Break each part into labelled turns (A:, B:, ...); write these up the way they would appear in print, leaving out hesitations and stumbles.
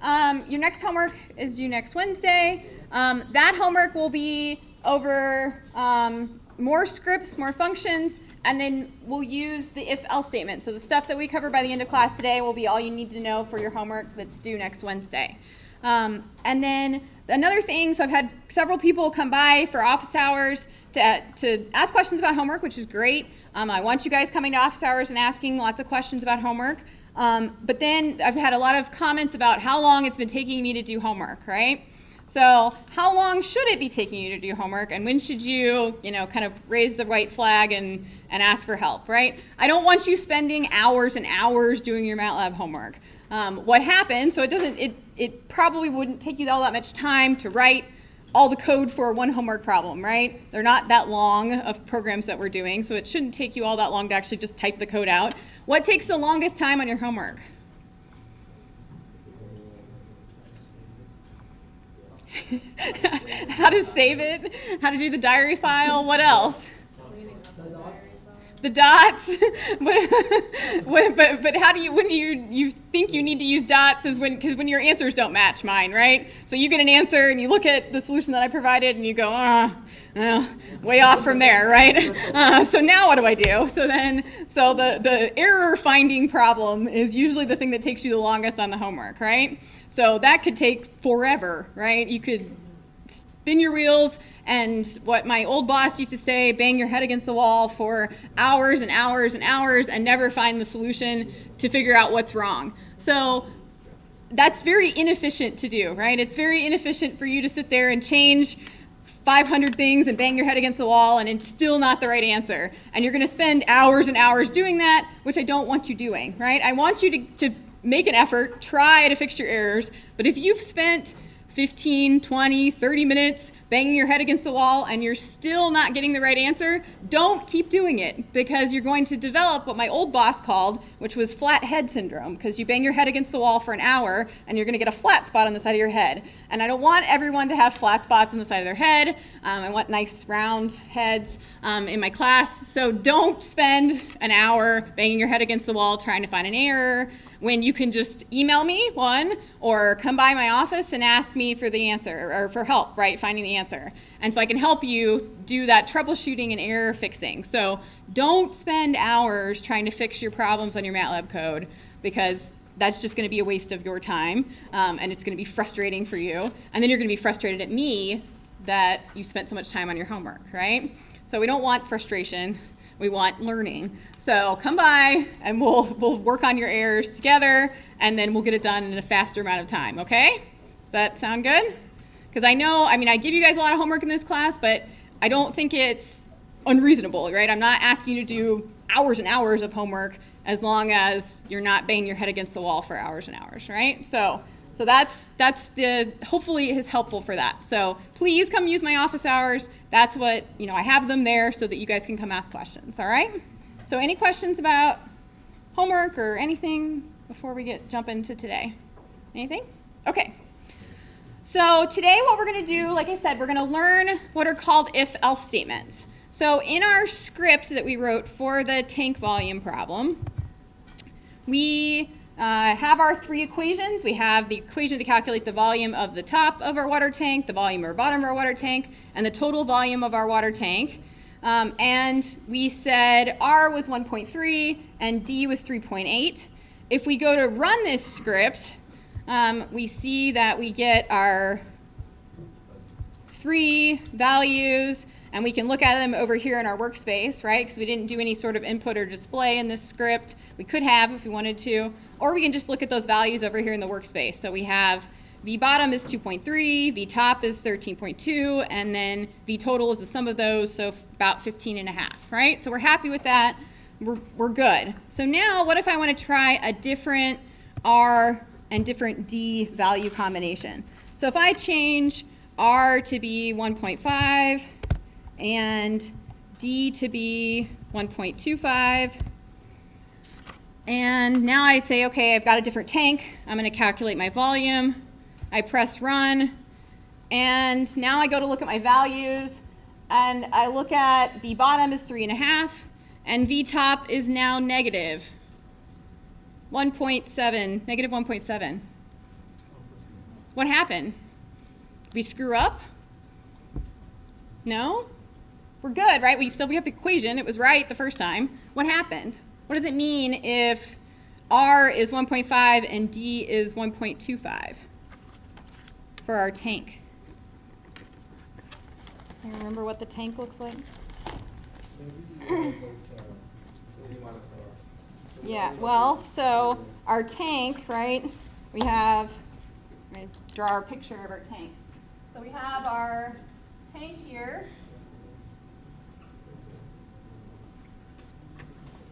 A: your next homework is due next Wednesday. That homework will be over more scripts, more functions, and then we'll use the if-else statement. So the stuff that we cover by the end of class today will be all you need to know for your homework that's due next Wednesday. And then another thing, so I've had several people come by for office hours to ask questions about homework, which is great. I want you guys coming to office hours and asking lots of questions about homework. But then I've had a lot of comments about how long it's been taking me to do homework, right? So how long should it be taking you to do homework, and when should you, kind of raise the white flag and ask for help, right? I don't want you spending hours and hours doing your MATLAB homework. What happens, so it probably wouldn't take you all that much time to write all the code for one homework problem, right? They're not that long of programs that we're doing, so it shouldn't take you all that long to actually just type the code out. What takes the longest time on your homework? How to save it, how to do the diary file, what else? The dots. but how do you, when you think you need to use dots is because when your answers don't match mine, right? So you get an answer and you look at the solution that I provided and you go, way off from there, right? So now what do I do? So the error finding problem is usually the thing that takes you the longest on the homework, right? So that could take forever, right? You could spin your wheels and what my old boss used to say, bang your head against the wall for hours and hours and hours and never find the solution to figure out what's wrong. So that's very inefficient to do, right? It's very inefficient for you to sit there and change 500 things and bang your head against the wall and it's still not the right answer. And you're going to spend hours and hours doing that, which I don't want you doing, right? I want you to make an effort, try to fix your errors, but if you've spent 15, 20, 30 minutes banging your head against the wall and you're still not getting the right answer, don't keep doing it because you're going to develop what my old boss called, which was flat head syndrome, because you bang your head against the wall for an hour and you're going to get a flat spot on the side of your head. And I don't want everyone to have flat spots on the side of their head. I want nice round heads in my class. So don't spend an hour banging your head against the wall trying to find an error when you can just email me or come by my office and ask me for the answer or for help, right, finding the answer. And so I can help you do that troubleshooting and error fixing. So don't spend hours trying to fix your problems on your MATLAB code because that's just going to be a waste of your time and it's going to be frustrating for you. And then you're going to be frustrated at me that you spent so much time on your homework, right? So we don't want frustration. We want learning. So come by and we'll work on your errors together and then we'll get it done in a faster amount of time, okay? Does that sound good? Because I give you guys a lot of homework in this class, but I don't think it's unreasonable, right? I'm not asking you to do hours and hours of homework as long as you're not banging your head against the wall for hours and hours, right? So that's hopefully is helpful for that. So please come use my office hours. That's what, I have them there so that you guys can come ask questions, all right? So any questions about homework or anything before we jump into today? Anything? Okay. So today what we're going to do, like I said, we're going to learn what are called if-else statements. So in our script that we wrote for the tank volume problem, we have our three equations. We have the equation to calculate the volume of the top of our water tank, the volume of our bottom of our water tank, and the total volume of our water tank. And we said R was 1.3 and D was 3.8. If we go to run this script, we see that we get our three values and we can look at them over here in our workspace, right? Because we didn't do any sort of input or display in this script. We could have if we wanted to, or we can just look at those values over here in the workspace. So we have V bottom is 2.3, V top is 13.2, and then V total is the sum of those, so about 15.5, right? So we're happy with that. We're good. So now what if I want to try a different R and different D value combination? So if I change R to be 1.5 and D to be 1.25, and now I say, okay, I've got a different tank. I'm going to calculate my volume. I press run, and now I go to look at my values, and I look at V bottom is 3.5, and V top is now negative 1.7, negative 1.7. What happened? Did we screw up? No? We're good, right? We have the equation. It was right the first time. What happened? What does it mean if R is 1.5 and D is 1.25 for our tank? Can you remember what the tank looks like? Yeah, well, so our tank, right, we have, let me draw our picture of our tank. So we have our tank here,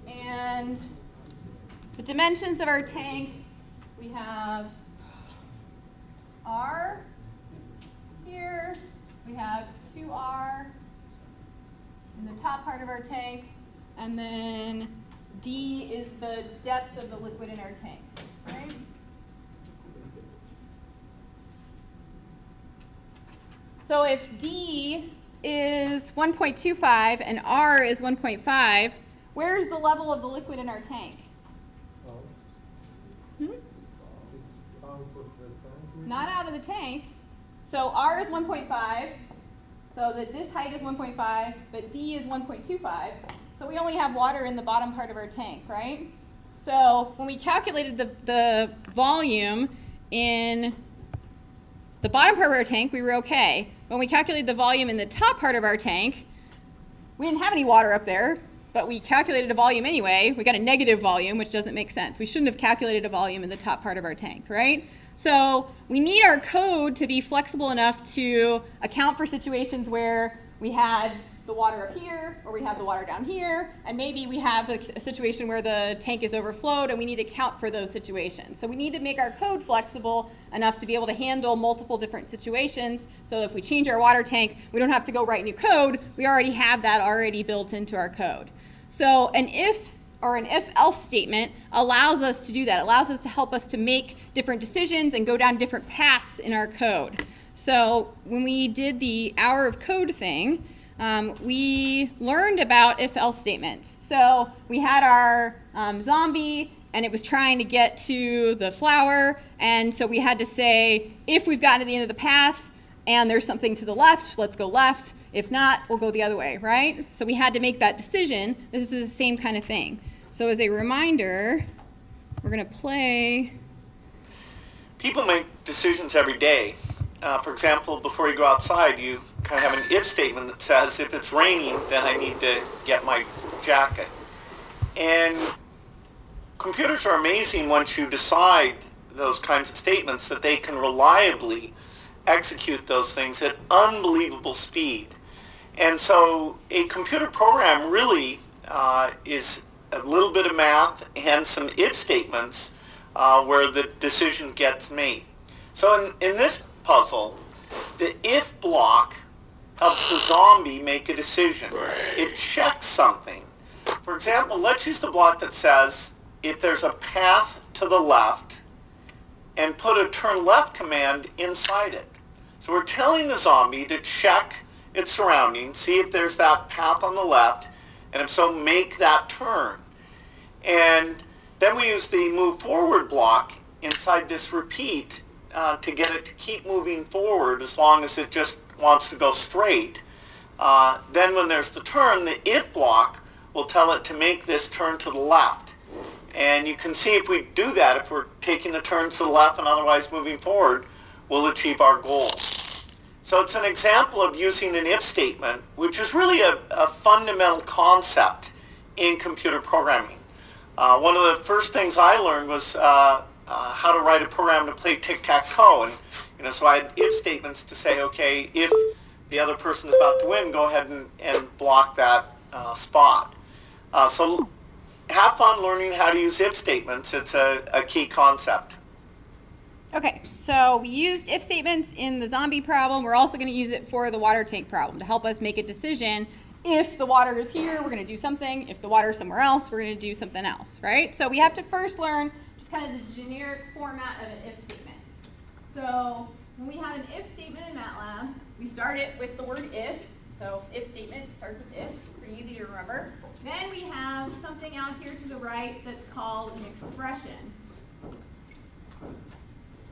A: and the dimensions of our tank, we have R here, we have 2R in the top part of our tank, and then D is the depth of the liquid in our tank, right? So if D is 1.25 and R is 1.5, where's the level of the liquid in our tank? Hmm?
B: It's out of the tank.
A: Not out of the tank. So R is 1.5, so that this height is 1.5, but D is 1.25. So we only have water in the bottom part of our tank, right? So when we calculated the volume in the bottom part of our tank, we were okay. When we calculated the volume in the top part of our tank, we didn't have any water up there, but we calculated a volume anyway. We got a negative volume, which doesn't make sense. We shouldn't have calculated a volume in the top part of our tank, right? So we need our code to be flexible enough to account for situations where we had the water up here, or we have the water down here, and maybe we have a situation where the tank is overflowed and we need to account for those situations. So we need to make our code flexible enough to be able to handle multiple different situations, so if we change our water tank, we don't have to go write new code. We already have that already built into our code. So an if or an if-else statement allows us to do that. It allows us to help us to make different decisions and go down different paths in our code. So when we did the hour of code thing, we learned about if-else statements. So we had our zombie, and it was trying to get to the flower, and so we had to say, if we've gotten to the end of the path and there's something to the left, let's go left. If not, we'll go the other way, right? So we had to make that decision. This is the same kind of thing. So as a reminder, we're going to play.
C: People make decisions every day. For example, before you go outside, you kind of have an if statement that says, if it's raining, then I need to get my jacket. And computers are amazing once you decide those kinds of statements, that they can reliably execute those things at unbelievable speed. And so a computer program really is a little bit of math and some if statements where the decision gets made. So in this puzzle, the if block helps the zombie make a decision. It checks something. For example, let's use the block that says, if there's a path to the left, and put a turn left command inside it. So we're telling the zombie to check its surroundings, see if there's that path on the left, and if so, make that turn. And then we use the move forward block inside this repeat to get it to keep moving forward as long as it just wants to go straight. Then when there's the turn, the if block will tell it to make this turn to the left. And you can see if we do that, if we're taking the turns to the left and otherwise moving forward, we'll achieve our goal. So it's an example of using an if statement, which is really a fundamental concept in computer programming. One of the first things I learned was how to write a program to play tic-tac-toe. And so I had if statements to say, okay, if the other person's about to win, go ahead and block that spot. So have fun learning how to use if statements. It's a key concept.
A: Okay, so we used if statements in the zombie problem. We're also going to use it for the water tank problem to help us make a decision. If the water is here, we're going to do something. If the water is somewhere else, we're going to do something else, right? So we have to first learn just kind of the generic format of an if statement. So when we have an if statement in MATLAB, we start it with the word if. So if statement starts with if, pretty easy to remember. Then we have something out here to the right that's called an expression.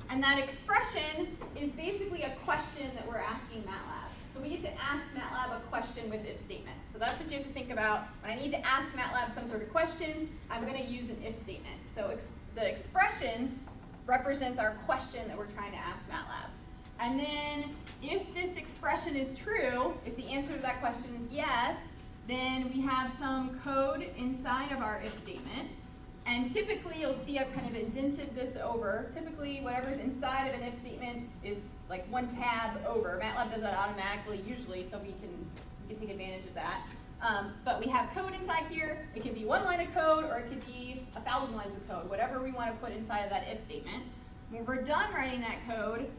A: And that expression is basically a question that we're asking MATLAB. So we get to ask MATLAB a question with if statements. So that's what you have to think about. When I need to ask MATLAB some sort of question, I'm going to use an if statement. So the expression represents our question that we're trying to ask MATLAB. And then if this expression is true, if the answer to that question is yes, then we have some code inside of our if statement. And typically, you'll see I've kind of indented this over. Typically, whatever's inside of an if statement is like one tab over. MATLAB does that automatically usually, so we can take advantage of that. But we have code inside here. It can be one line of code, or it could be 1,000 lines of code, whatever we want to put inside of that if statement. When we're done writing that code,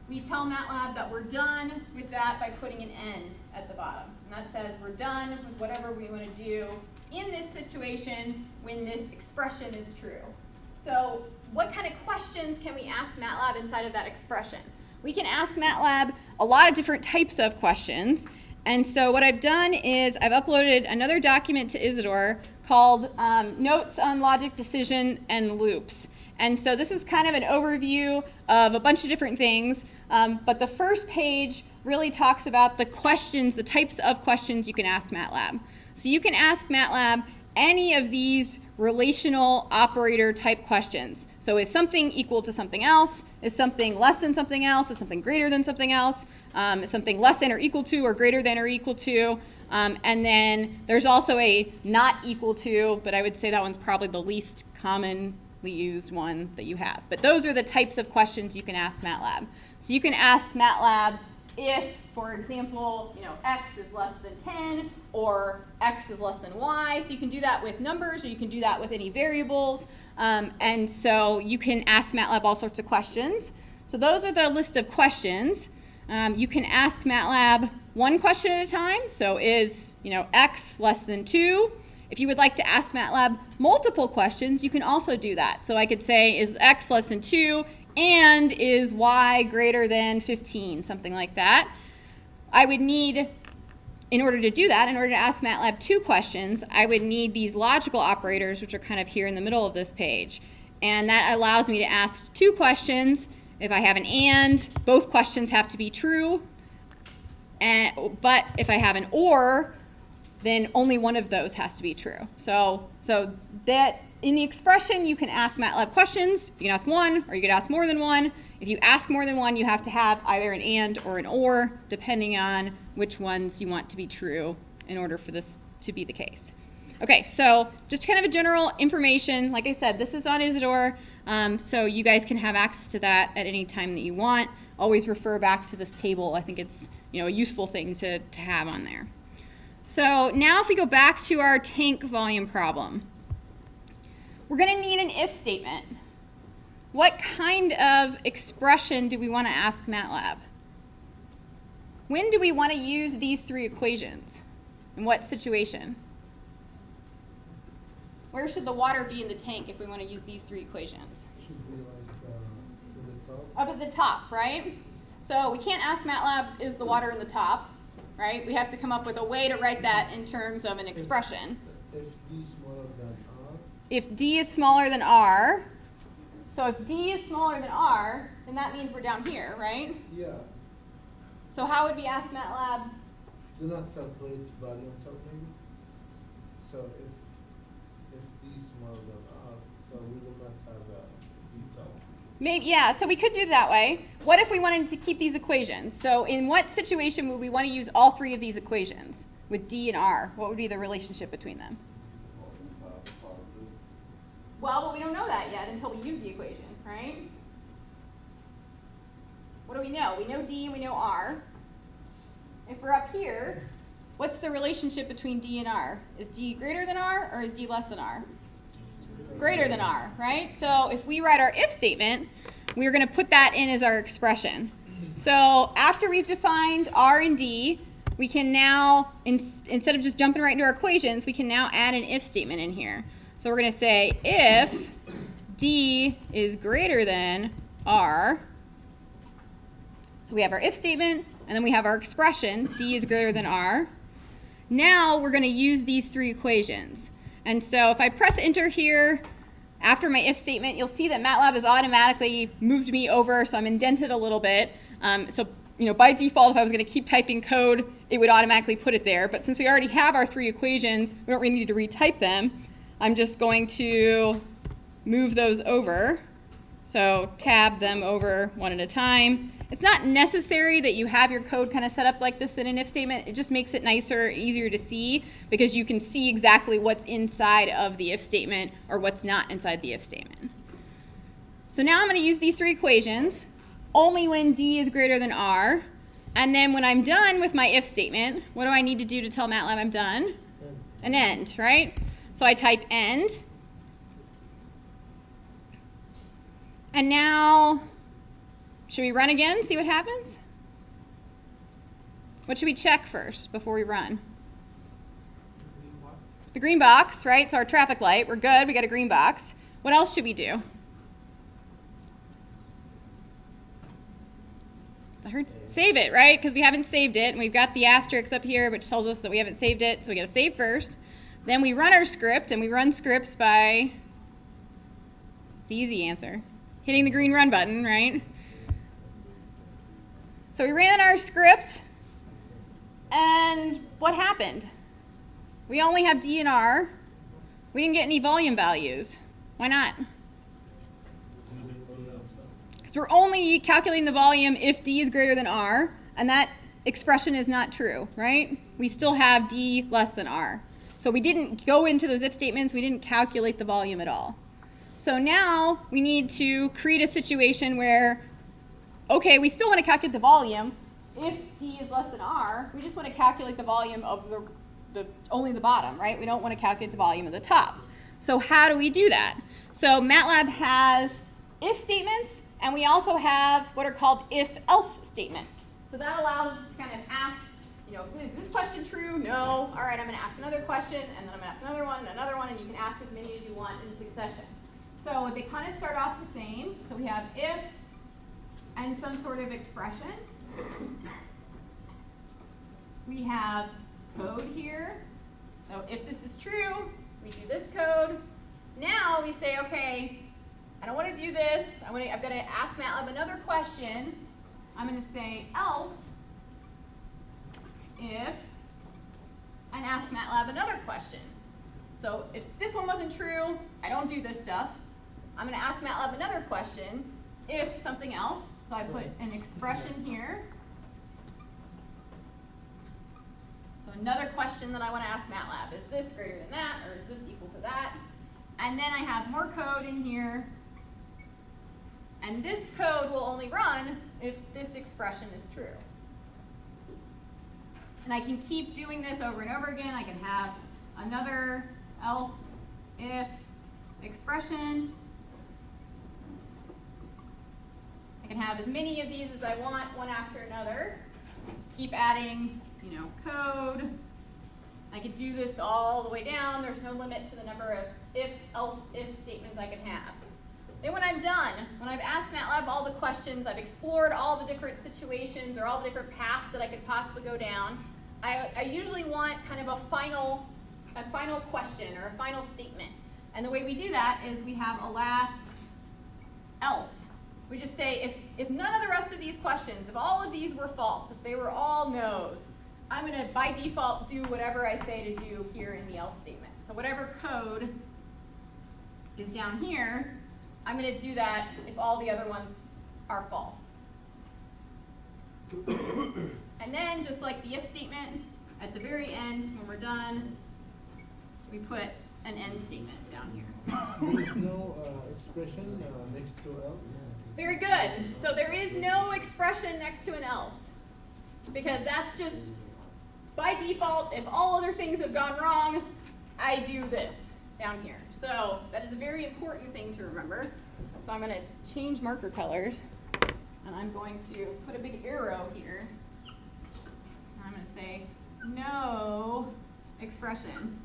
A: we tell MATLAB that we're done with that by putting an end at the bottom. And that says we're done with whatever we want to do in this situation when this expression is true. So what kind of questions can we ask MATLAB inside of that expression? We can ask MATLAB a lot of different types of questions. And so what I've done is I've uploaded another document to Isidore called Notes on Logic, Decision, and Loops. And so this is kind of an overview of a bunch of different things. But the first page really talks about the questions, the types of questions you can ask MATLAB. So you can ask MATLAB any of these relational operator type questions. So is something equal to something else? Is something less than something else? Is something greater than something else? Is something less than or equal to or greater than or equal to? And then there's also a not equal to, but I would say that one's probably the least commonly used one that you have. But those are the types of questions you can ask MATLAB. So you can ask MATLAB if, for example, x is less than 10 or x is less than y. So you can do that with numbers, or you can do that with any variables. And so you can ask MATLAB all sorts of questions. So those are the list of questions. You can ask MATLAB one question at a time. So is x less than 2? If you would like to ask MATLAB multiple questions, you can also do that. So I could say, is x less than 2 and is y greater than 15, something like that. I would need, in order to do that, in order to ask MATLAB two questions, I would need these logical operators, which are kind of here in the middle of this page. And that allows me to ask two questions. If I have an and, both questions have to be true. But if I have an or, then only one of those has to be true. So that in the expression, you can ask MATLAB questions. You can ask one, or you could ask more than one. If you ask more than one, you have to have either an and or an or, depending on which ones you want to be true in order for this to be the case. Okay, so just kind of a general information. Like I said, this is on Isidore, so you guys can have access to that at any time that you want. Always refer back to this table. I think it's a useful thing to have on there. So now if we go back to our tank volume problem, we're going to need an if statement. What kind of expression do we want to ask MATLAB? When do we want to use these three equations? In what situation? Where should the water be in the tank if we want to use these three equations?
B: Should be like in the top.
A: Up at the top, right? So we can't ask MATLAB, is the water in the top, right? We have to come up with a way to write that in terms of an expression.
B: If D is smaller than R.
A: If D is smaller than R, so if D is smaller than R, then that means we're down here, right?
B: Yeah.
A: So how would we ask MATLAB?
B: Do not calculate volume top maybe. So if D is smaller than R, so we will not have a D top.
A: Maybe, yeah, so we could do it that way. What if we wanted to keep these equations? So in what situation would we want to use all three of these equations with D and R? What would be the relationship between them? Well, but we don't know that yet until we use the equation, right? What do we know? We know D and we know R. If we're up here, what's the relationship between D and R? Is D greater than R or is D less than R? Greater than R, right? So if we write our if statement, we're going to put that in as our expression. So after we've defined R and D, we can now, instead of just jumping right into our equations, we can now add an if statement in here. So we're going to say if D is greater than R, so we have our if statement, and then we have our expression, D is greater than R. Now we're going to use these three equations. And so if I press enter here, after my if statement, you'll see that MATLAB has automatically moved me over, so I'm indented a little bit. So by default, if I was going to keep typing code, it would automatically put it there. But since we already have our 3 equations, we don't really need to retype them. I'm just going to move those over. So tab them over one at a time. It's not necessary that you have your code kind of set up like this in an if statement. It just makes it nicer, easier to see, because you can see exactly what's inside of the if statement or what's not inside the if statement. So now I'm going to use these 3 equations only when D is greater than R. And then when I'm done with my if statement, what do I need to do to tell MATLAB I'm done? An end, right? So I type end. And now, should we run again, see what happens? What should we check first before we run? The green box, right? So our traffic light, we're good, we got a green box. What else should we do? I heard save it, right? Because we haven't saved it, and we've got the asterisk up here, which tells us that we haven't saved it, so we got to save first. Then we run our script, and we run scripts by, it's the easy answer, hitting the green run button, right? So we ran our script, and what happened? We only have D and R. We didn't get any volume values. Why not? Because we're only calculating the volume if D is greater than R, and that expression is not true, right? We still have D less than R. So we didn't go into those if statements, we didn't calculate the volume at all. So now we need to create a situation where, okay, we still want to calculate the volume. If D is less than R, we just want to calculate the volume of only the bottom, right? We don't want to calculate the volume of the top. So how do we do that? So MATLAB has if statements, and we also have what are called if-else statements. So that allows us to kind of ask, is this question true? No. All right, I'm going to ask another question, and then I'm going to ask another one, and you can ask as many as you want in succession. So they kind of start off the same. So we have if and some sort of expression. We have code here. So if this is true, we do this code. Now we say, okay, I don't want to do this. I've got to ask MATLAB another question. I'm going to say else if, and ask MATLAB another question. So if this one wasn't true, I don't do this stuff. I'm going to ask MATLAB another question if something else. So I put an expression here. So another question that I want to ask MATLAB, is this greater than that, or is this equal to that? And then I have more code in here. And this code will only run if this expression is true. And I can keep doing this over and over again. I can have another else if expression. I can have as many of these as I want, one after another. Keep adding, code. I could do this all the way down. There's no limit to the number of if, else, if statements I can have. Then when I'm done, when I've asked MATLAB all the questions, I've explored all the different situations or all the different paths that I could possibly go down, I usually want kind of a final question or a final statement. And the way we do that is we have a last else. We just say if none of the rest of these questions, if all of these were false, if they were all no's, I'm going to, by default, do whatever I say to do here in the else statement. So whatever code is down here, I'm going to do that if all the other ones are false. And then, just like the if statement, at the very end, when we're done, we put an end statement down here.
B: There is no expression next to else?
A: Very good. So there is no expression next to an else, because that's just, by default, if all other things have gone wrong, I do this down here. So that is a very important thing to remember. So I'm going to change marker colors, and I'm going to put a big arrow here. And I'm going to say no expression.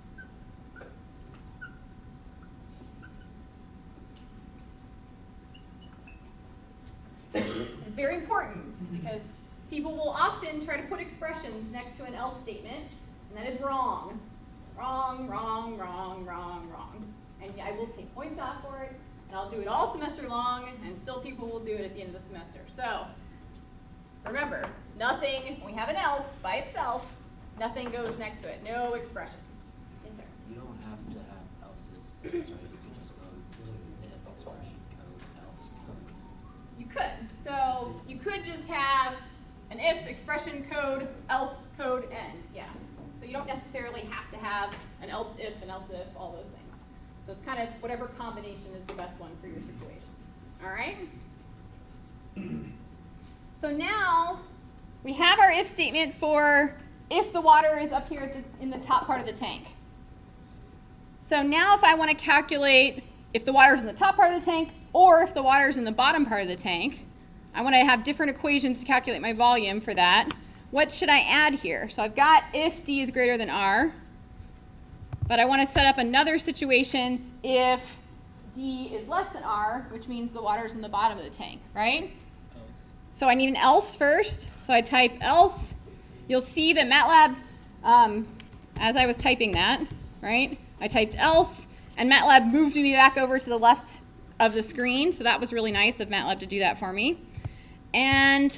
A: It's very important because people will often try to put expressions next to an else statement, and that is wrong. Wrong, wrong, wrong, wrong, wrong. And I will take points off for it, and I'll do it all semester long, and still people will do it at the end of the semester. So remember, nothing, when we have an else by itself, nothing goes next to it, no expression. Yes, sir?
D: You don't have to have else if statements, right? You could just go if expression code, else code.
A: You could. So you could just have an if, expression code, else code, end. Yeah. So you don't necessarily have to have an else if, all those things. So it's kind of whatever combination is the best one for your situation. All right? So now we have our if statement for if the water is up here in the top part of the tank. So now if I want to calculate if the water is in the top part of the tank or if the water is in the bottom part of the tank, I want to have different equations to calculate my volume for that. What should I add here? So I've got if D is greater than R, but I want to set up another situation if D is less than R, which means the water is in the bottom of the tank, right?
D: Else.
A: So I need an else first. So I type else. You'll see that MATLAB, as I was typing that, right, I typed else, and MATLAB moved me back over to the left of the screen. So that was really nice of MATLAB to do that for me. And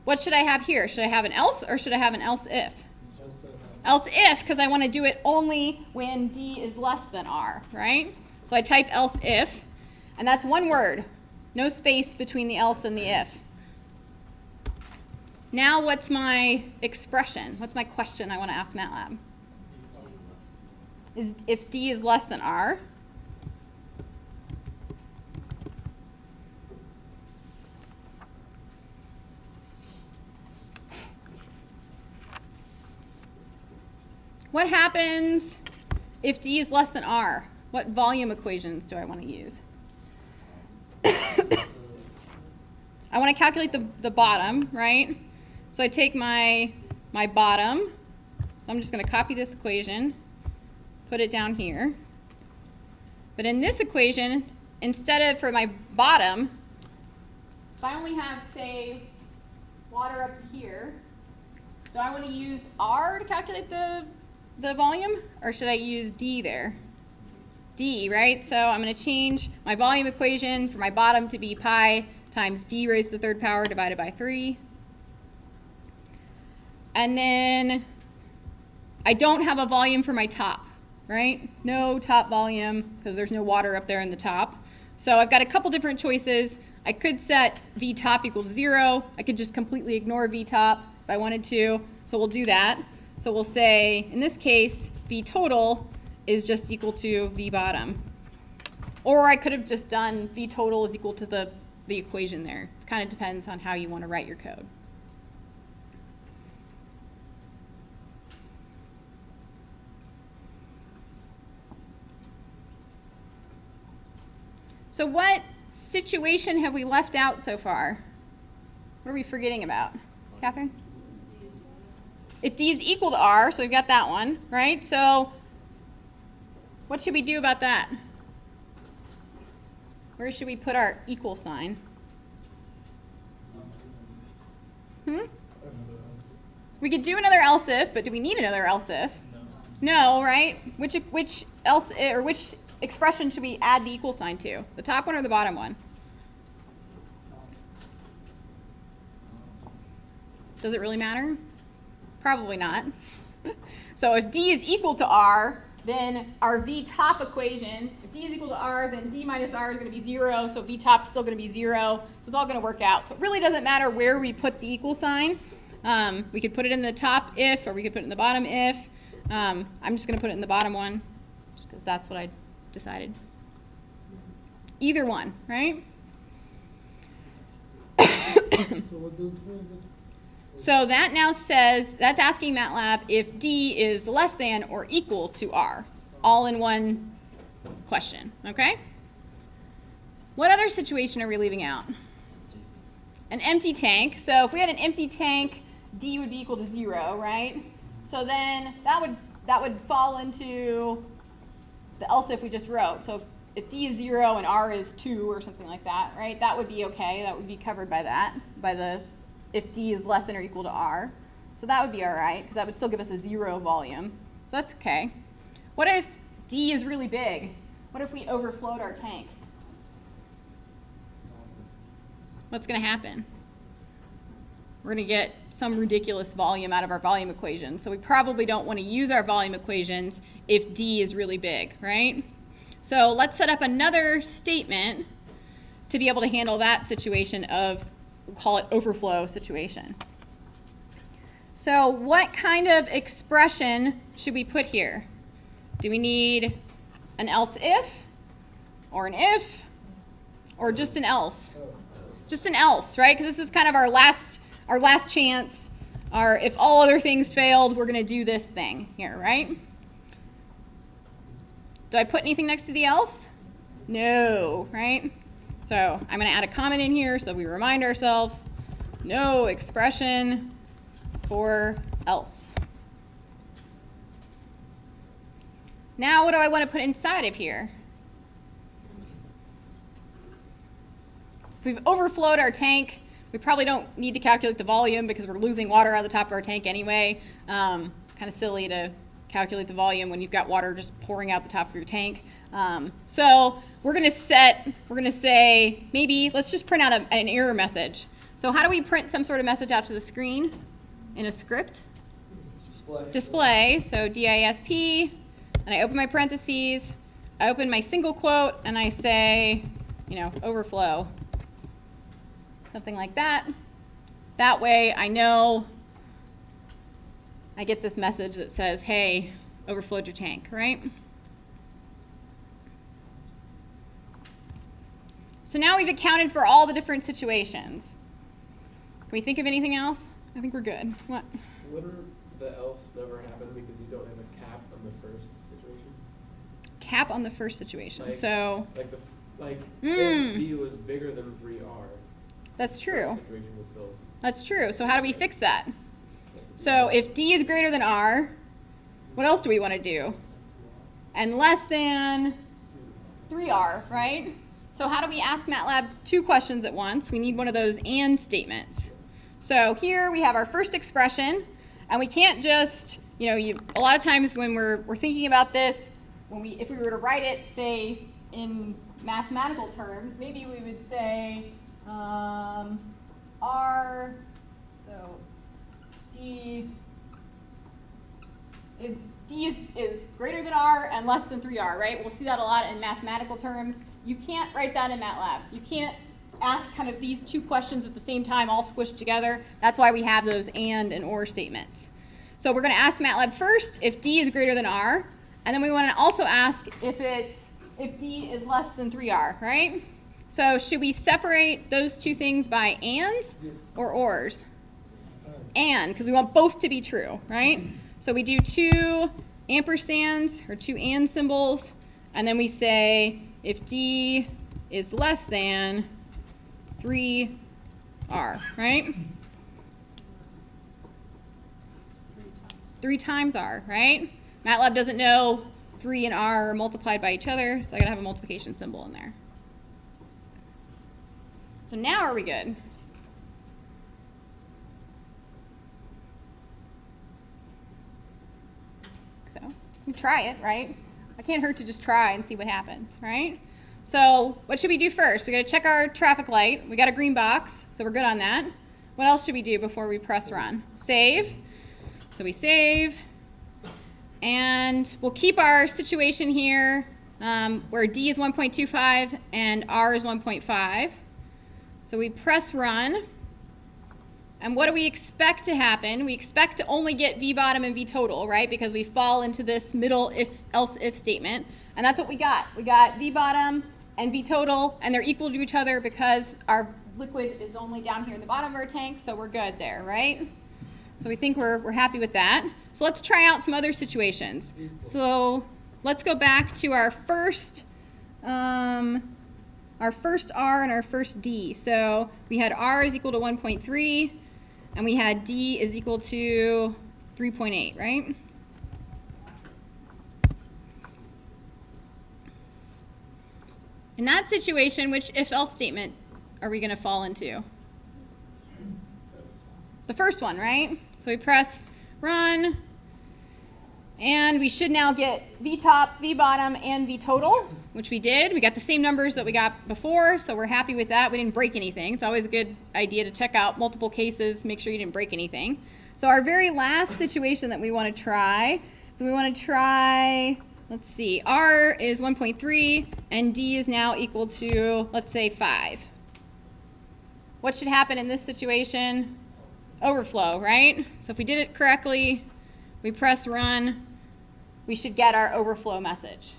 A: what should I have here? Should I have an else or should I have an else if? Else if, because I want to do it only when D is less than R, right? So I type else if, and that's one word. No space between the else and the if. Now what's my expression? What's my question I want to ask MATLAB? Is if D is less than R. What happens if D is less than R? What volume equations do I want to use? I want to calculate the bottom, right? So I take my bottom. So I'm just going to copy this equation, put it down here. But in this equation, instead of for my bottom, if I only have, say, water up to here, do I want to use R to calculate the volume, or should I use D there? D, right? So I'm going to change my volume equation for my bottom to be pi times D raised to the third power divided by 3. And then I don't have a volume for my top, right? No top volume because there's no water up there in the top. So I've got a couple different choices. I could set V top equals 0. I could just completely ignore V top if I wanted to. So we'll do that. So we'll say, in this case, V total is just equal to V bottom. Or I could have just done V total is equal to the equation there. It kind of depends on how you want to write your code. So what situation have we left out so far? What are we forgetting about? Catherine? If D is equal to R, so we've got that one, right? So what should we do about that? Where should we put our equal sign? We could do another else if, but do we need another else if? No, right? Which else or which expression should we add the equal sign to? The top one or the bottom one? Does it really matter? Probably not. So if D is equal to R, then our V top equation, if D is equal to R, then D minus R is going to be 0, so V top is still going to be 0. So it's all going to work out. So it really doesn't matter where we put the equal sign. We could put it in the top if, or we could put it in the bottom if. I'm just going to put it in the bottom one, just because that's what I decided. Either one, right?
B: So what does it mean?
A: So that now says, that's asking MATLAB if D is less than or equal to R, all in one question, okay? What other situation are we leaving out? An empty tank. So if we had an empty tank, D would be equal to 0, right? So then that would fall into the else if we just wrote. So if D is 0 and R is 2 or something like that, right? That would be okay. That would be covered by that, by the if D is less than or equal to R. So that would be all right, because that would still give us a 0 volume. So that's okay. What if D is really big? What if we overflowed our tank? What's going to happen? We're going to get some ridiculous volume out of our volume equation. So we probably don't want to use our volume equations if D is really big, right? So let's set up another statement to be able to handle that situation of, we'll call it overflow situation. So what kind of expression should we put here? Do we need an else if, or an if, or just an else? Just an else, right? Because this is kind of our last chance. Our if all other things failed, we're going to do this thing here, right? Do I put anything next to the else? No, right? So I'm going to add a comment in here so we remind ourselves, no expression for else. Now what do I want to put inside of here? If we've overflowed our tank, we probably don't need to calculate the volume because we're losing water out of the top of our tank anyway. Kind of silly to calculate the volume when you've got water just pouring out the top of your tank. So we're going to say, maybe let's just print out an error message. So how do we print some sort of message out to the screen in a script? Display. So DISP, and I open my parentheses, I open my single quote, and I say, overflow. Something like that. That way I know I get this message that says, hey, overflowed your tank, right? So now we've accounted for all the different situations. Can we think of anything else? I think we're good. What?
E: Wouldn't the else never happen because you don't have a cap on the first situation?
A: Cap on the first situation.
E: Like,
A: so
E: if B was bigger than 3R.
A: That's true.
E: Situation would still.
A: That's true. So how do we fix that? So if D is greater than R, what else do we want to do? And less than 3R, right? So how do we ask MATLAB two questions at once? We need one of those AND statements. So here we have our first expression, and we can't just, a lot of times when we're thinking about this, if we were to write it, say, in mathematical terms, maybe we would say R, so D is greater than R and less than 3R, right? We'll see that a lot in mathematical terms. You can't write that in MATLAB. You can't ask kind of these two questions at the same time all squished together. That's why we have those and or statements. So we're going to ask MATLAB first if D is greater than R, and then we want to also ask if D is less than 3R, right? So should we separate those two things by ands or ors? And, because we want both to be true, right? So we do two ampersands or two and symbols, and then we say if D is less than 3R, right? 3 times R, right? MATLAB doesn't know 3 and R are multiplied by each other, so I gotta have a multiplication symbol in there. So now are we good? So we try it, right? I can't hurt to just try and see what happens, right? So what should we do first? We got to check our traffic light. We got a green box, so we're good on that. What else should we do before we press run? Save. So we save. And we'll keep our situation here where D is 1.25 and R is 1.5. So we press run. And what do we expect to happen? We expect to only get V bottom and V total, right? Because we fall into this middle else if statement. And that's what we got. We got V bottom and V total, and they're equal to each other because our liquid is only down here in the bottom of our tank, so we're good there, right? So we think we're happy with that. So let's try out some other situations. So let's go back to our first R and our first D. So we had R is equal to 1.3, and we had D is equal to 3.8, right? In that situation, which if-else statement are we going to fall into? The first one, right? So we press run, and we should now get V top, V bottom, and V total. which we did. We got the same numbers that we got before, so we're happy with that. We didn't break anything. It's always a good idea to check out multiple cases, make sure you didn't break anything. So our very last situation that we want to try, so we want to try, let's see, R is 1.3 and D is now equal to, let's say, 5. What should happen in this situation? Overflow, right? So if we did it correctly, we press run, we should get our overflow message.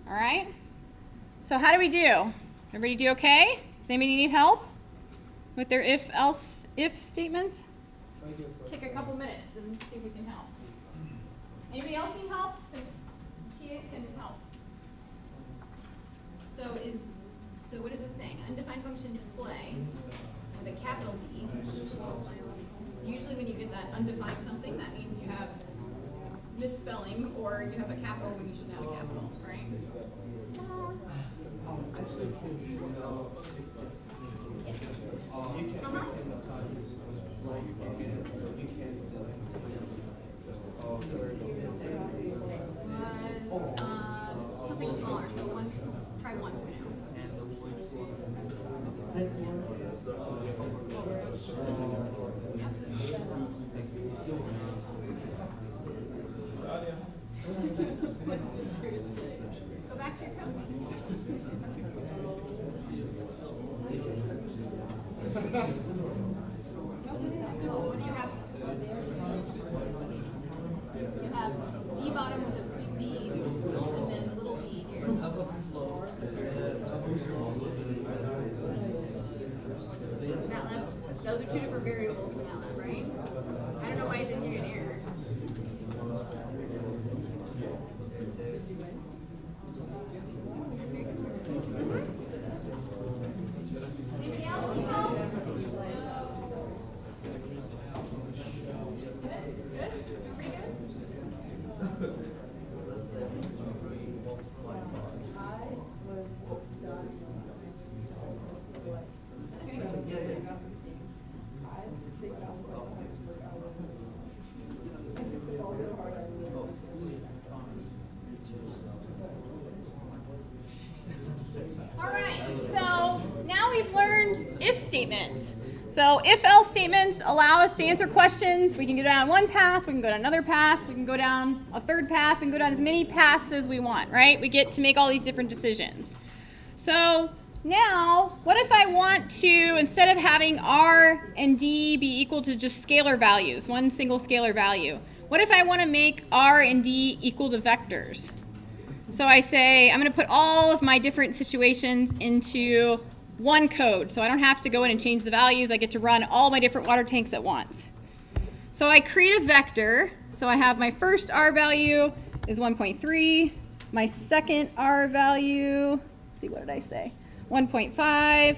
A: All right? So how do we do? Everybody do okay? Does anybody need help with their if statements? Take a couple minutes and see if we can help. Anybody else need help? Because Tia can help. So what is this saying? Undefined function display with a capital D. So usually when you get that undefined something, that means you have misspelling or you have a capital when you shouldn't have a capital, right? Something smaller, so try 1 for now. Go back to your code. What do you have? You have B bottom with a big B and then a little B here. MATLAB, those are 2 different variables in MATLAB, right? I don't know why it didn't give you an error. Anybody else need help? Good? Pretty good? All right, so now we've learned if statements. So if-else statements allow us to answer questions. We can go down one path, we can go down another path, we can go down a third path, we can go down as many paths as we want, right? We get to make all these different decisions. So now, what if I want to, instead of having R and D be equal to just scalar values, one single scalar value, what if I want to make R and D equal to vectors? So I say, I'm going to put all of my different situations into one code. So I don't have to go in and change the values. I get to run all my different water tanks at once. So I create a vector. So I have my first R value is 1.3. My second R value, let's see, what did I say? 1.5.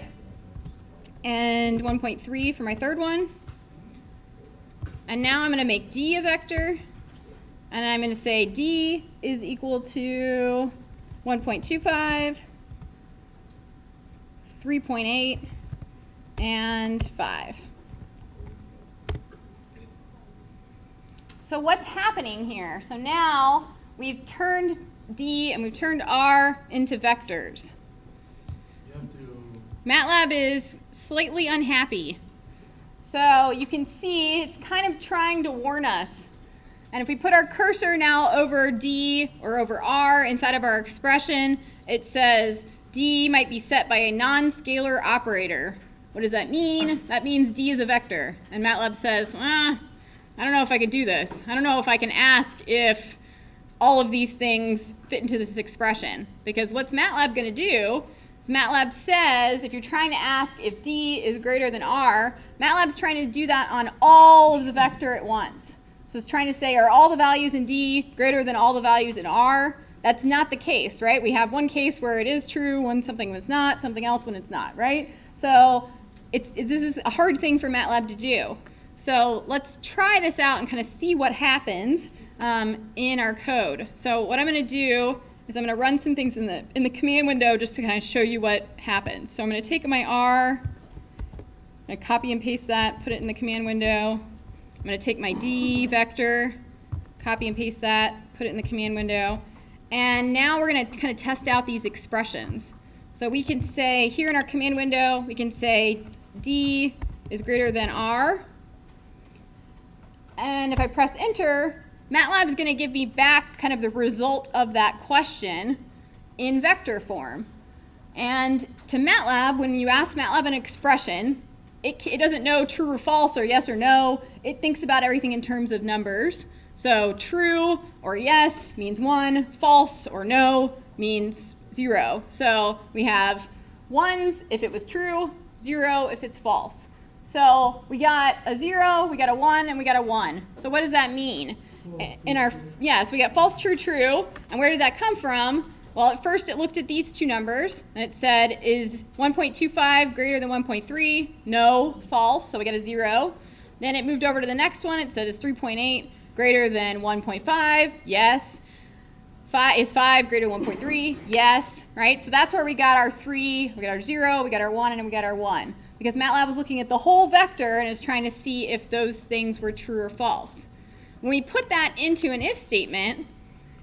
A: And 1.3 for my third one. And now I'm going to make D a vector. And I'm going to say D is equal to 1.25, 3.8, and 5. So what's happening here? So now we've turned D and we've turned R into vectors. MATLAB is slightly unhappy. So you can see it's kind of trying to warn us. And if we put our cursor now over D or over R inside of our expression, it says D might be set by a non-scalar operator. What does that mean? That means D is a vector. And MATLAB says, I don't know if I can do this. I don't know if I can ask if all of these things fit into this expression. Because what's MATLAB going to do is MATLAB says if you're trying to ask if D is greater than R, MATLAB's trying to do that on all of the vector at once. So it's trying to say, are all the values in D greater than all the values in R? That's not the case, right? We have one case where it is true when something was not, something else when it's not, right? So this is a hard thing for MATLAB to do. So let's try this out and kind of see what happens in our code. So what I'm going to do is I'm going to run some things in the command window just to kind of show you what happens. So I'm going to take my R, I'm going to copy and paste that, put it in the command window. I'm going to take my D vector, copy and paste that, put it in the command window. And now we're going to kind of test out these expressions. So we can say here in our command window, we can say D is greater than R. And if I press enter, MATLAB is going to give me back kind of the result of that question in vector form. And to MATLAB, when you ask MATLAB an expression, it doesn't know true or false or yes or no. It thinks about everything in terms of numbers. So true or yes means 1, false or no means 0. So we have 1s if it was true, 0 if it's false. So we got a 0, we got a 1, and we got a 1. So what does that mean? So we got false, true, true. And where did that come from? Well, at first it looked at these two numbers, and it said, is 1.25 greater than 1.3? No, false, so we got a 0. Then it moved over to the next one. It said, is 3.8 greater than 1.5? Yes. Is 5 greater than 1.3? Yes, right? So that's where we got our 3, we got our 0, we got our 1, and we got our 1. Because MATLAB was looking at the whole vector and is trying to see if those things were true or false. When we put that into an if statement,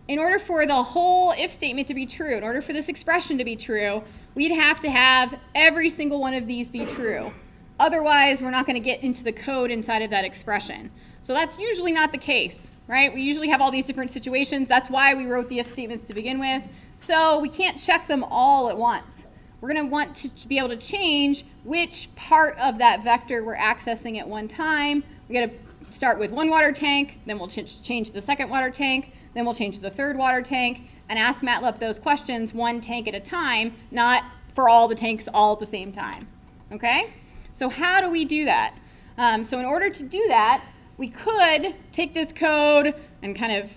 A: in order for the whole if statement to be true, in order for this expression to be true, we'd have to have every single one of these be true. Otherwise, we're not going to get into the code inside of that expression. So that's usually not the case, right? We usually have all these different situations. That's why we wrote the if statements to begin with. So we can't check them all at once. We're going to want to be able to change which part of that vector we're accessing at one time. We got to start with one water tank, then we'll change the second water tank, then we'll change the third water tank, and ask MATLAB those questions one tank at a time, not for all the tanks all at the same time. Okay? So how do we do that? So in order to do that, we could take this code and kind of,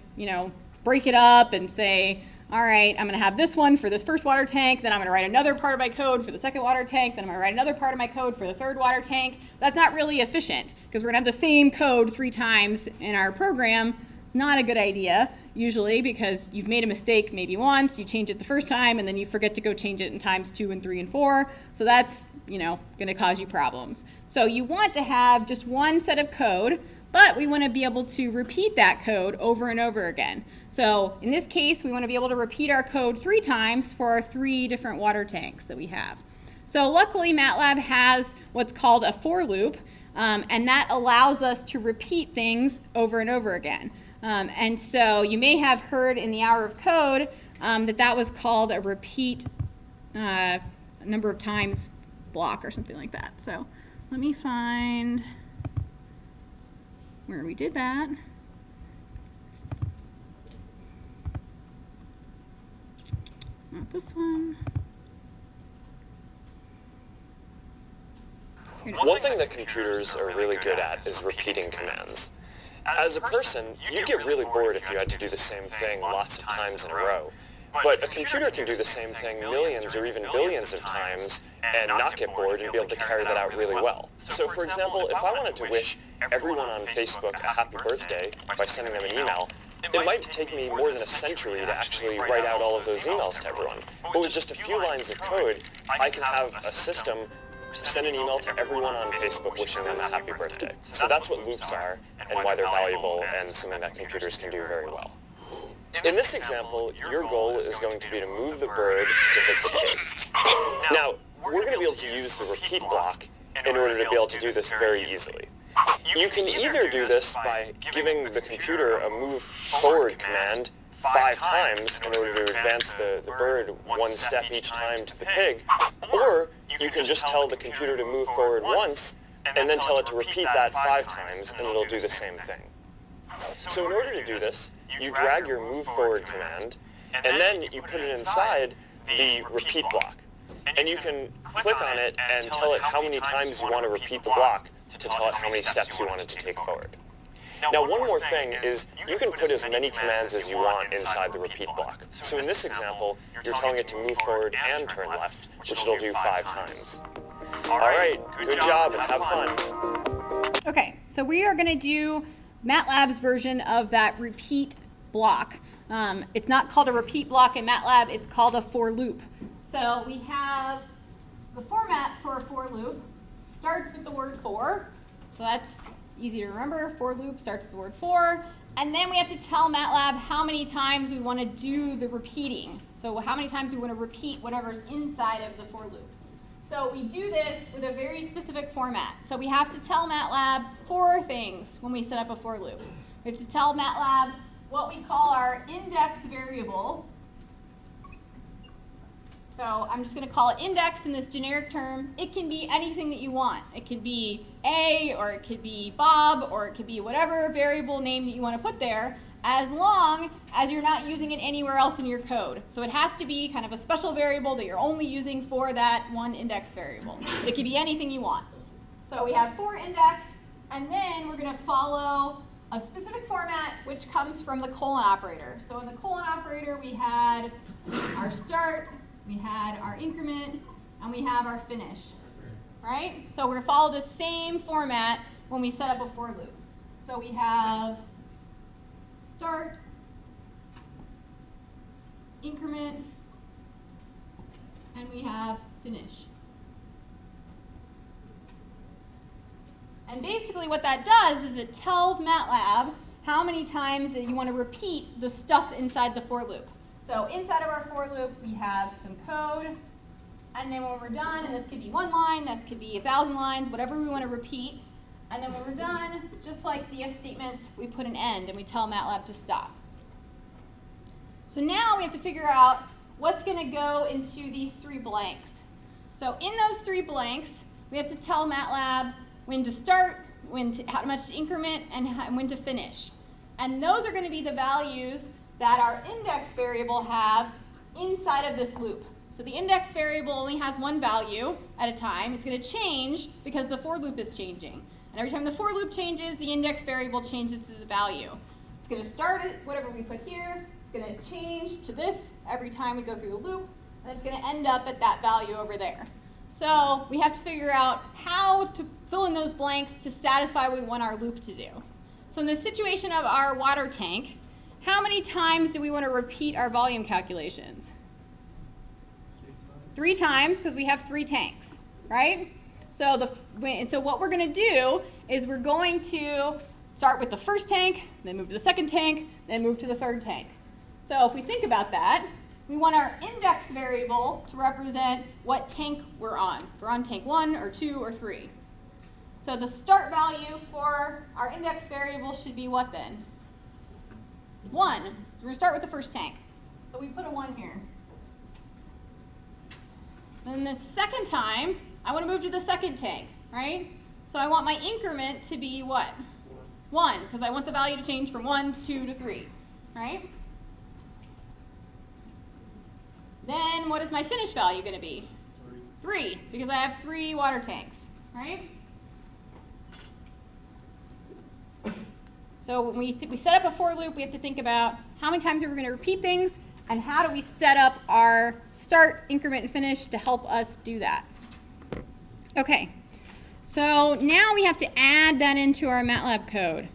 A: break it up and say, all right, I'm going to have this one for this first water tank, then I'm going to write another part of my code for the second water tank, then I'm going to write another part of my code for the third water tank. That's not really efficient because we're going to have the same code 3 times in our program. It's not a good idea usually because you've made a mistake maybe once, you change it the first time, and then you forget to go change it in times 2 and 3 and 4. So that's, going to cause you problems. So you want to have just one set of code, but we want to be able to repeat that code over and over again. So in this case, we want to be able to repeat our code 3 times for our 3 different water tanks that we have. So luckily, MATLAB has what's called a for loop, and that allows us to repeat things over and over again. And so you may have heard in the hour of code that was called a repeat number of times block or something like that. So let me find where we did that. Not this one.
F: One thing that computers are really good at is repeating commands. As a person, you'd get really bored if you had to do the same thing lots of times in a row. But a computer can do the same thing millions or even billions of times and not get bored and be able to carry that out really well. So for example, if I wanted to wish everyone on Facebook a happy birthday by sending them an email, it might take me more than a century to actually write out all of those emails to everyone. But with just a few lines of code, I can have a system send an email to everyone on Facebook wishing them a happy birthday. So that's what loops are and why they're valuable and something that computers can do very well. In this example, your goal is going to be to move the bird to hit the pig. Now, we're going to be able to use the repeat block in order to be able to do this very easily. You can either do this by giving the computer a move forward command 5 times in order to advance the bird 1 step each time to the pig, or you can just tell the computer to move forward once and then tell it to repeat that 5 times and it'll do the same thing. So in order to do this, you drag your move forward command and then you put it inside the repeat block. And you can click on it and tell it how many times you want to repeat the block to tell it how many steps you want it to take forward. Now, one more thing is you can put as many commands as you want inside the repeat block. So in this example, you're telling it to move forward and turn left, which it'll do 5 times. All right, good job and have fun.
A: Okay, so we are going to do MATLAB's version of that repeat block. It's not called a repeat block in MATLAB, it's called a for loop. So we have the format for a for loop starts with the word for. So that's Easy to remember, for loop starts with the word for. And then we have to tell MATLAB how many times we want to do the repeating. So how many times we want to repeat whatever's inside of the for loop. So we do this with a very specific format. So we have to tell MATLAB 4 things when we set up a for loop. We have to tell MATLAB what we call our index variable. So I'm just going to call it index in this generic term. It can be anything that you want. It could be A, or it could be Bob, or it could be whatever variable name that you want to put there, as long as you're not using it anywhere else in your code. So it has to be kind of a special variable that you're only using for that one index variable. It could be anything you want. So we have for index, and then we're going to follow a specific format which comes from the colon operator. So in the colon operator we had our start, we had our increment, and we have our finish, right? So we're going to follow the same format when we set up a for loop. So we have start, increment, and we have finish. And basically what that does is it tells MATLAB how many times that you want to repeat the stuff inside the for loop. So inside of our for loop, we have some code, and then when we're done, and this could be 1 line, this could be 1,000 lines, whatever we want to repeat, and then when we're done, just like the if statements, we put an end, and we tell MATLAB to stop. So now we have to figure out what's going to go into these 3 blanks. So in those 3 blanks, we have to tell MATLAB when to start, how much to increment, and when to finish. And those are going to be the values that our index variable have inside of this loop. So the index variable only has 1 value at a time. It's going to change because the for loop is changing. And every time the for loop changes, the index variable changes its value. It's going to start at whatever we put here. It's going to change to this every time we go through the loop. And it's going to end up at that value over there. So we have to figure out how to fill in those blanks to satisfy what we want our loop to do. So in the situation of our water tank, how many times do we want to repeat our volume calculations? 3 times, because we have 3 tanks, right? So what we're going to do is we're going to start with the first tank, then move to the second tank, then move to the third tank. So if we think about that, we want our index variable to represent what tank we're on. If we're on tank 1 or 2 or 3. So the start value for our index variable should be what then? 1. So we're going to start with the first tank. So we put a 1 here. Then the second time, I want to move to the second tank, right? So I want my increment to be what? 1, because I want the value to change from 1 to 2 to 3, right? Then what is my finish value going to be? 3, because I have 3 water tanks, right? So when we set up a for loop, we have to think about how many times are we going to repeat things, and how do we set up our start, increment, and finish to help us do that. Okay, so now we have to add that into our MATLAB code.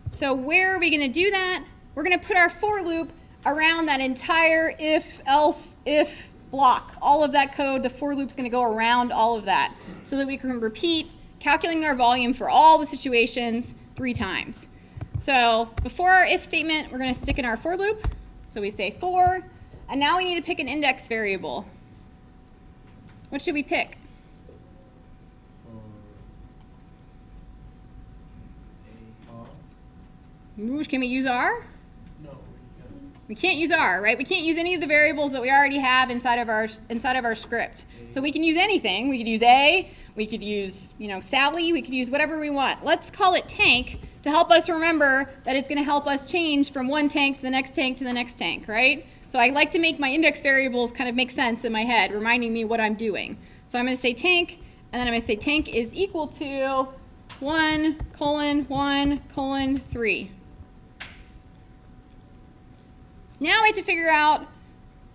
A: So where are we going to do that? We're going to put our for loop around that entire if, else, if block. All of that code, the for loop's going to go around all of that so that we can repeat calculating our volume for all the situations 3 times. So before our if statement, we're going to stick in our for loop. So we say for, and now we need to pick an index variable. What should we pick? Ooh, can we use R?
B: No,
A: We can't use R, right? We can't use any of the variables that we already have inside of our script. So we can use anything. We could use A, we could use, Sally, we could use whatever we want. Let's call it tank to help us remember that it's going to help us change from one tank to the next tank to the next tank, right? So I like to make my index variables kind of make sense in my head, reminding me what I'm doing. So I'm going to say tank, and then I'm going to say tank is equal to 1:1:3. Now I have to figure out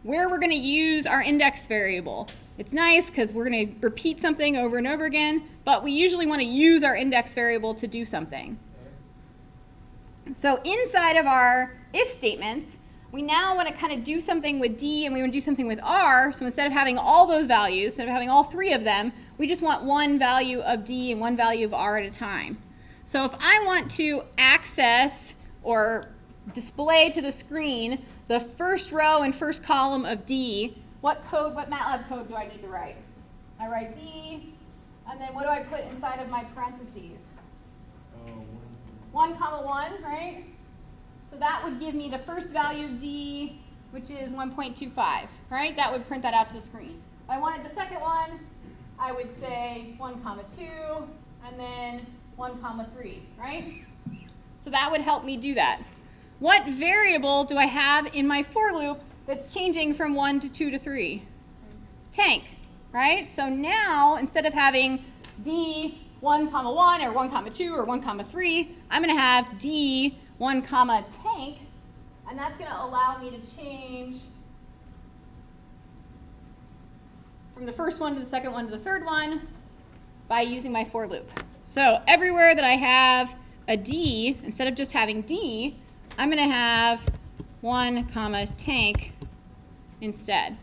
A: where we're going to use our index variable. It's nice because we're going to repeat something over and over again, but we usually want to use our index variable to do something. So inside of our if statements, we now want to kind of do something with D and we want to do something with R. So instead of having all those values, instead of having all 3 of them, we just want 1 value of D and 1 value of R at a time. So if I want to access or display to the screen the first row and first column of D, what MATLAB code do I need to write? I write D, and then what do I put inside of my parentheses? 1, 1, right? So that would give me the first value of D, which is 1.25, right? That would print that out to the screen. If I wanted the second one, I would say 1, 2, and then 1, 3, right? So that would help me do that. What variable do I have in my for loop that's changing from 1 to 2 to 3? Tank, right? So now, instead of having D 1, 1, or 1, 2, or 1, 3, I'm going to have D 1, tank, and that's going to allow me to change from the first one to the second one to the third one by using my for loop. So everywhere that I have a D, instead of just having D, I'm going to have 1, tank instead.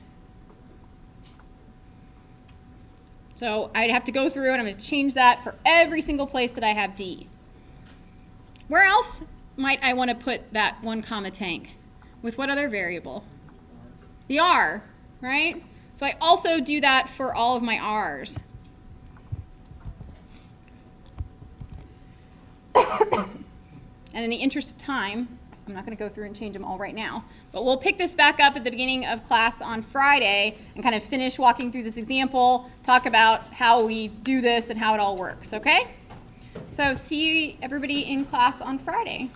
A: So I'd have to go through and I'm going to change that for every single place that I have D. Where else might I want to put that 1, tank? With what other variable? The R, right? So I also do that for all of my R's. And in the interest of time, I'm not going to go through and change them all right now, but we'll pick this back up at the beginning of class on Friday and kind of finish walking through this example, talk about how we do this and how it all works, okay? So see everybody in class on Friday.